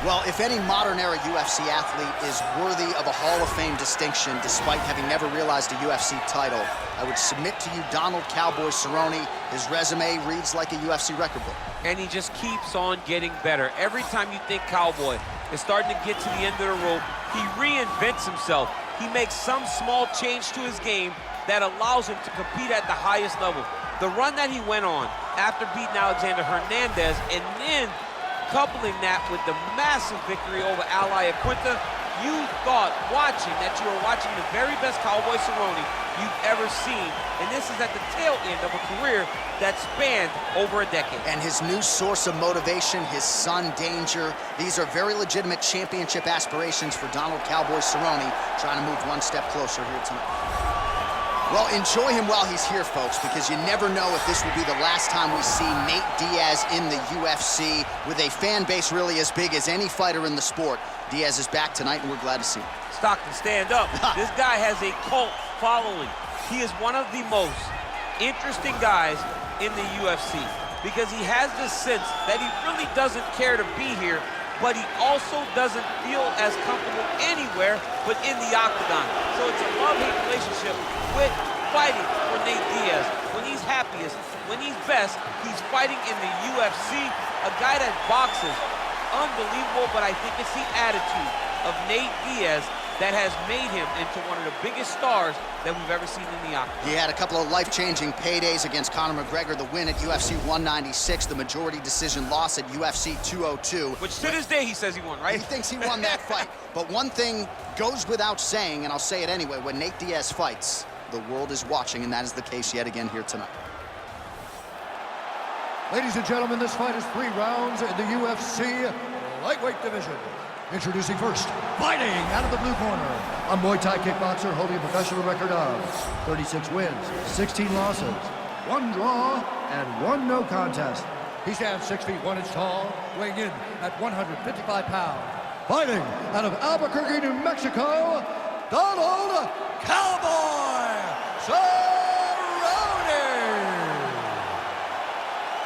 Well, if any modern-era UFC athlete is worthy of a Hall of Fame distinction, despite having never realized a UFC title, I would submit to you Donald "Cowboy" Cerrone. His resume reads like a UFC record book. And he just keeps on getting better. Every time you think Cowboy is starting to get to the end of the rope, he reinvents himself. He makes some small change to his game that allows him to compete at the highest level. The run that he went on after beating Alexander Hernandez and then coupling that with the massive victory over Al Iaquinta, you thought watching that you were watching the very best Cowboy Cerrone you've ever seen. And this is at the tail end of a career that spanned over a decade. And his new source of motivation, his son, Danger. These are very legitimate championship aspirations for Donald "Cowboy" Cerrone, trying to move one step closer here tonight. Well, enjoy him while he's here, folks, because you never know if this will be the last time we see Nate Diaz in the UFC. With a fan base really as big as any fighter in the sport, Diaz is back tonight, and we're glad to see him. Stockton, stand up. This guy has a cult following. He is one of the most interesting guys in the UFC because he has this sense that he really doesn't care to be here, but he also doesn't feel as comfortable anywhere but in the octagon. So it's a love-hate relationship with fighting for Nate Diaz. When he's happiest, when he's best, he's fighting in the UFC. A guy that boxes, unbelievable, but I think it's the attitude of Nate Diaz that has made him into one of the biggest stars that we've ever seen in the octagon. He had a couple of life-changing paydays against Conor McGregor, the win at UFC 196, the majority decision loss at UFC 202. Which to this day he says he won, right? He thinks he won that fight. But one thing goes without saying, and I'll say it anyway, when Nate Diaz fights, the world is watching, and that is the case yet again here tonight. Ladies and gentlemen, this fight is 3 rounds in the UFC lightweight division. Introducing first, fighting out of the blue corner, a Muay Thai kickboxer holding a professional record of 36 wins, 16 losses, 1 draw, and 1 no contest. He stands 6 feet 1 inch tall, weighing in at 155 pounds. Fighting out of Albuquerque, New Mexico, Donald "Cowboy" Cerrone.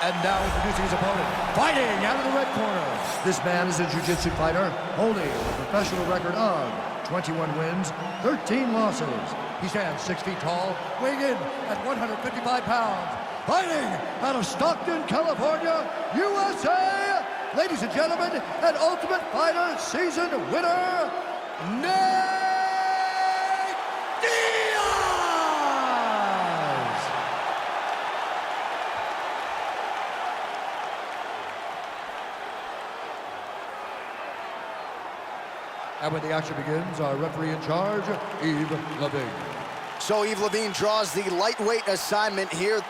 And now introducing his opponent, fighting out of the red corner. This man is a jiu-jitsu fighter holding a professional record of 21 wins, 13 losses. He stands 6 feet tall, weighing in at 155 pounds. Fighting out of Stockton, California, USA. Ladies and gentlemen, an Ultimate Fighter season winner, Nate Diaz! And when the action begins, our referee in charge, Yves Levine. So Yves Levine draws the lightweight assignment here.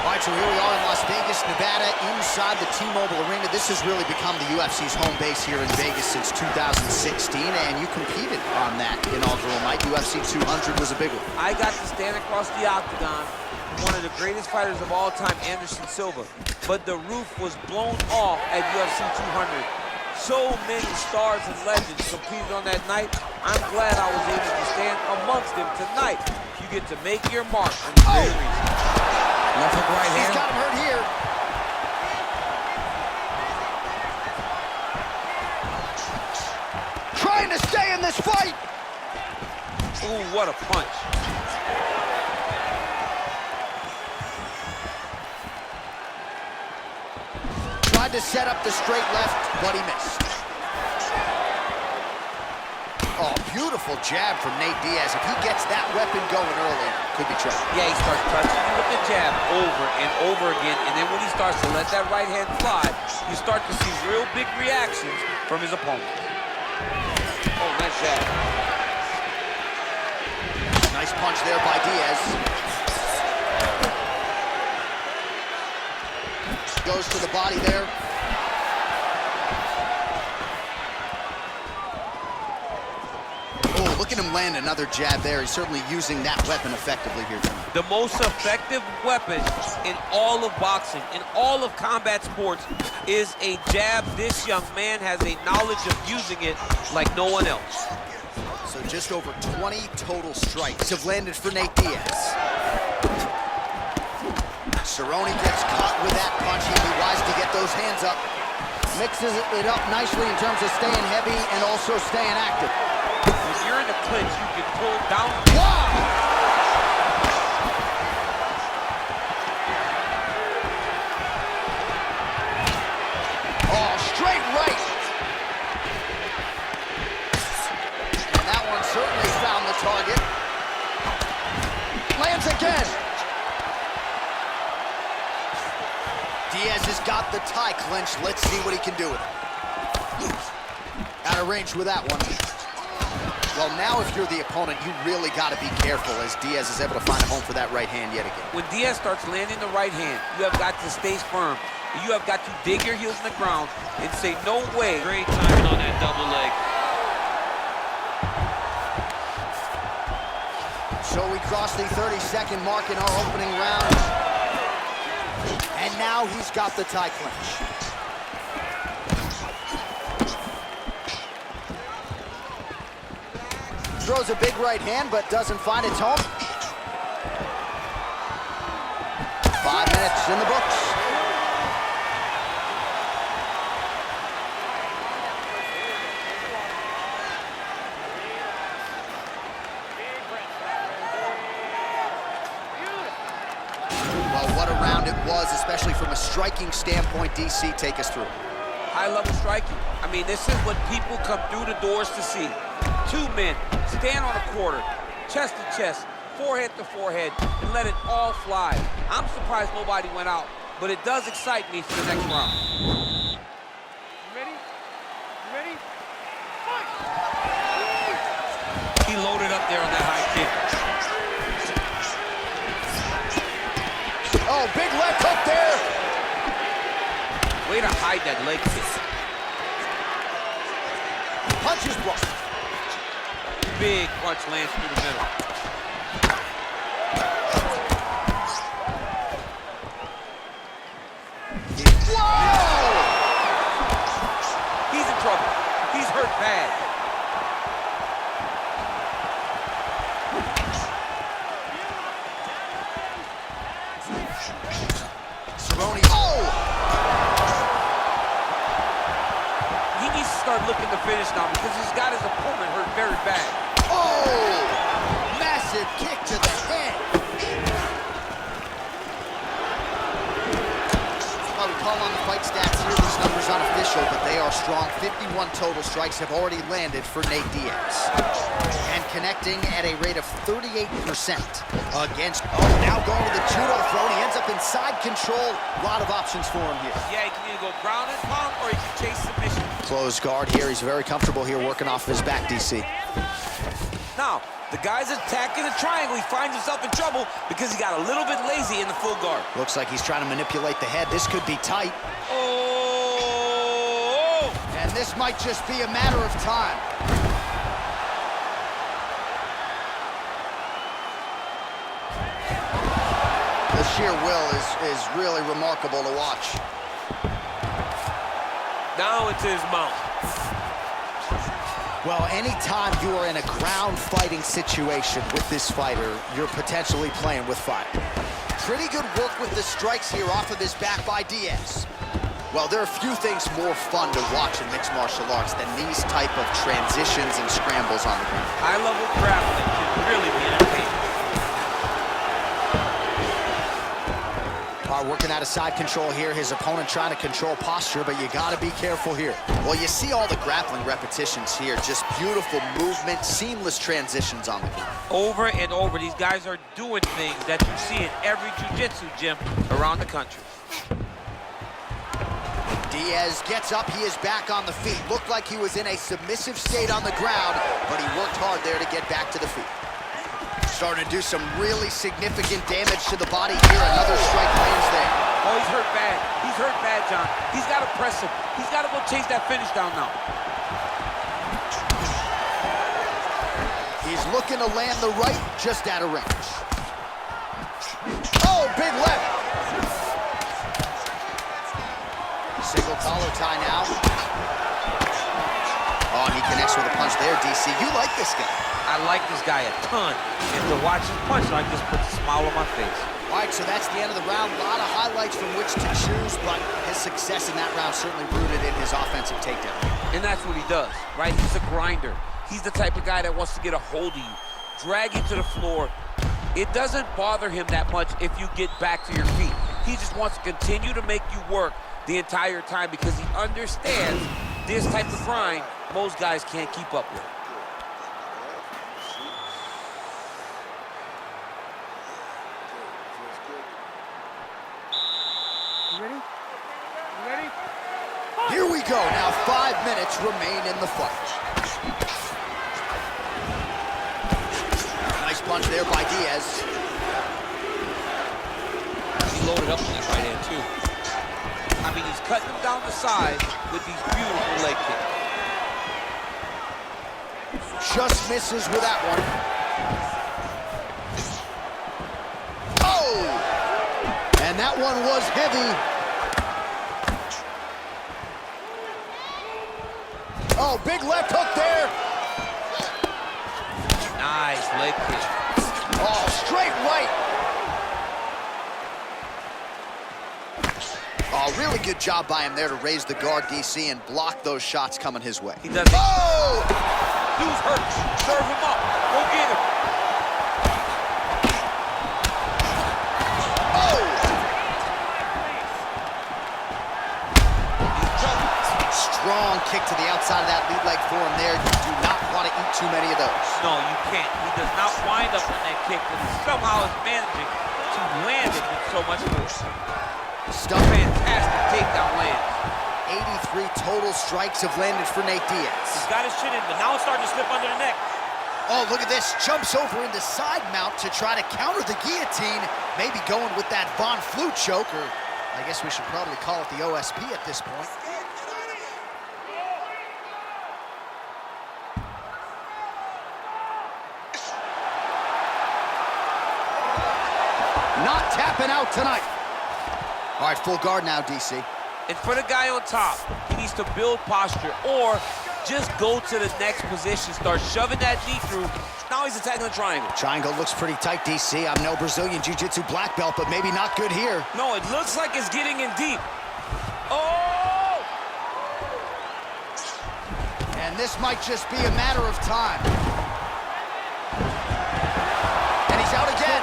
All right, so here we are in Las Vegas, Nevada, inside the T-Mobile Arena. This has really become the UFC's home base here in Vegas since 2016, and you competed on that inaugural night. UFC 200 was a big one. I got to stand across the octagon with one of the greatest fighters of all time, Anderson Silva, but the roof was blown off at UFC 200. So many stars and legends competed on that night. I'm glad I was able to stand amongst them tonight. You get to make your mark on the great reason. Left hook, right hand. He's got him hurt here. Trying to stay in this fight. Ooh, what a punch. Tried to set up the straight left, but he missed. Oh, beautiful jab from Nate Diaz. If he gets that weapon going early, could be trouble. Yeah, he starts touching you with the jab over and over again, and then when he starts to let that right hand fly, you start to see real big reactions from his opponent. Oh, nice jab. Nice punch there by Diaz. Goes to the body there. Look making him land another jab there. He's certainly using that weapon effectively here tonight. The most effective weapon in all of boxing, in all of combat sports, is a jab. This young man has a knowledge of using it like no one else. So just over 20 total strikes have landed for Nate Diaz. Cerrone gets caught with that punch. He'd be wise to get those hands up. Mixes it up nicely in terms of staying heavy and also staying active. When you're in the clinch, you can pull down. Wow! Oh, straight right. And that one certainly found the target. Lands again. Diaz has got the tie clinch. Let's see what he can do with it. Out of range with that one. Well, now if you're the opponent, you really got to be careful as Diaz is able to find a home for that right hand yet again. When Diaz starts landing the right hand, you have got to stay firm. You have got to dig your heels in the ground and say, no way. Great timing on that double leg. So we crossed the 30-second mark in our opening round. And now he's got the tie clinch. Throws a big right hand, but doesn't find its home. 5 minutes in the books. Well, what a round it was, especially from a striking standpoint. DC, take us through. High-level striking. I mean, this is what people come through the doors to see. Two men stand on a quarter, chest to chest, forehead to forehead, and let it all fly. I'm surprised nobody went out, but it does excite me for the next round. You ready? You ready? Fight! He loaded up there on that high kick. Oh, big leg hook there. Way to hide that leg kick. Punches blocked. Big punch lands through the middle. Whoa! He's in trouble. He's hurt bad. Cerrone, oh! He needs to start looking to finish now because he's got his opponent hurt very bad. Oh! Massive kick to the head. Well, we call on the fight stats here. These numbers unofficial, but they are strong. 51 total strikes have already landed for Nate Diaz. And connecting at a rate of 38% against... Oh, now going to the judo throw. He ends up in side control. A lot of options for him here. Yeah, he can either go ground and pound or he can chase submission. Close guard here. He's very comfortable here working off his back, DC. Now, the guy's attacking a triangle. He finds himself in trouble because he got a little bit lazy in the full guard. Looks like he's trying to manipulate the head. This could be tight. Oh! And this might just be a matter of time. The sheer will is really remarkable to watch. Now into his mouth. Well, anytime you are in a ground fighting situation with this fighter, you're potentially playing with fire. Pretty good work with the strikes here off of his back by Diaz. Well, there are few things more fun to watch in mixed martial arts than these type of transitions and scrambles on the ground. High-level grappling can really be entertaining. Working out of side control here. His opponent trying to control posture, but you got to be careful here. Well, you see all the grappling repetitions here. Just beautiful movement, seamless transitions on the ground. Over and over, these guys are doing things that you see in every jiu-jitsu gym around the country. Diaz gets up. He is back on the feet. Looked like he was in a submissive state on the ground, but he worked hard there to get back to the feet. Starting to do some really significant damage to the body here. Another strike lands there. Oh, he's hurt bad. He's hurt bad, John. He's got to press him. He's got to go chase that finish down now. He He's looking to land the right, just out of range. Oh, big left. Single collar tie now. Oh, and he connects with a punch there, DC. You like this guy. I like this guy a ton. And to watch his punch line just puts a smile on my face. All right, so that's the end of the round. A lot of highlights from which to choose, but his success in that round certainly rooted in his offensive takedown. And that's what he does, right? He's a grinder. He's the type of guy that wants to get a hold of you, drag you to the floor. It doesn't bother him that much if you get back to your feet. He just wants to continue to make you work the entire time because he understands this type of grind most guys can't keep up with. You ready? You ready? Here we go. Now 5 minutes remain in the fight. Nice punch there by Diaz. He loaded up on that right hand, too. I mean, he's cutting them down the side with these beautiful leg kicks. Just misses with that one. Oh! And that one was heavy. Oh, big left hook there. Nice leg kick. Oh, straight right. Oh, really good job by him there to raise the guard, DC, and block those shots coming his way. He does it. Oh! Dude's hurt. Serve him up. Go get him. Oh! Strong kick to the outside of that lead leg for him there. You do not want to eat too many of those. No, you can't. He does not wind up on that kick, but he somehow is managing to land it with so much force. Stuff. Fantastic takedown lands. 83 total strikes have landed for Nate Diaz. He's got his chin in, but now it's starting to slip under the neck. Oh, look at this. Jumps over into side mount to try to counter the guillotine. Maybe going with that Von Flue choke, or I guess we should probably call it the OSP at this point. Not tapping out tonight. All right, full guard now, DC. And for the guy on top, he needs to build posture or just go to the next position, start shoving that knee through. Now he's attacking the triangle. Triangle looks pretty tight, DC. I'm no Brazilian Jiu-Jitsu black belt, but maybe not good here. No, it looks like it's getting in deep. Oh! And this might just be a matter of time. And he's out again.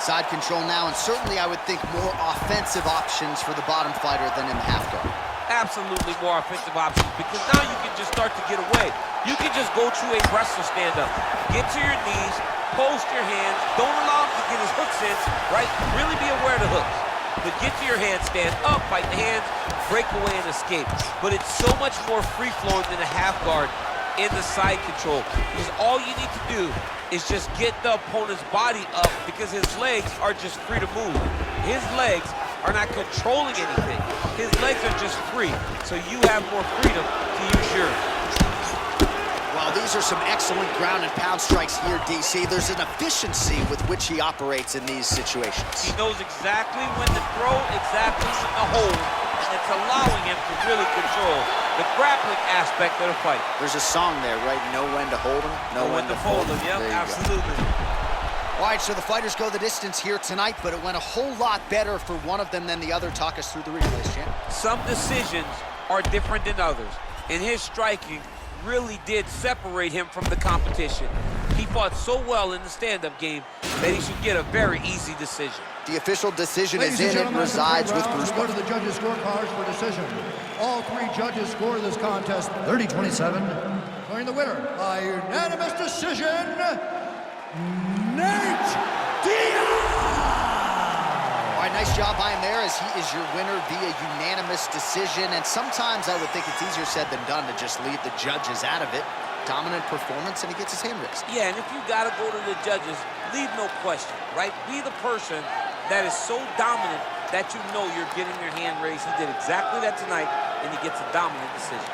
Side control now, and certainly I would think more offensive options for the bottom fighter than in the half guard. Absolutely more offensive options, because now you can just start to get away. You can just go to a wrestler stand-up. Get to your knees, post your hands, don't allow him to get his hooks in, right? Really be aware of the hooks. But get to your hands, stand up, fight the hands, break away and escape. But it's so much more free-flowing than a half guard in the side control, because all you need to do is just get the opponent's body up, because his legs are just free to move. His legs are not controlling anything. His legs are just free, so you have more freedom to use yours. Well, these are some excellent ground and pound strikes here, DC. There's an efficiency with which he operates in these situations. He knows exactly when to throw, exactly when to hold, and it's allowing him to really control the grappling aspect of the fight. There's a song there, right? Know when to hold him, know when to fold him. Yep, There you absolutely. go. All right, so the fighters go the distance here tonight, but it went a whole lot better for one of them than the other. Talk us through the replays, champ. Some decisions are different than others, and his striking really did separate him from the competition. He fought so well in the stand-up game that he should get a very easy decision. The official decision Ladies is and in. It gentlemen, resides with after 3 Bruce. rounds, we go to the judges' scorecards for decision. All 3 judges score this contest 30-27. Declaring the winner by unanimous decision, Nate Diaz! All right, nice job by him there, as he is your winner via unanimous decision. And sometimes I would think it's easier said than done to just leave the judges out of it. Dominant performance, and he gets his hand raised. Yeah, and if you gotta go to the judges, leave no question, right? Be the person that is so dominant that you know you're getting your hand raised. He did exactly that tonight, and he gets a dominant decision.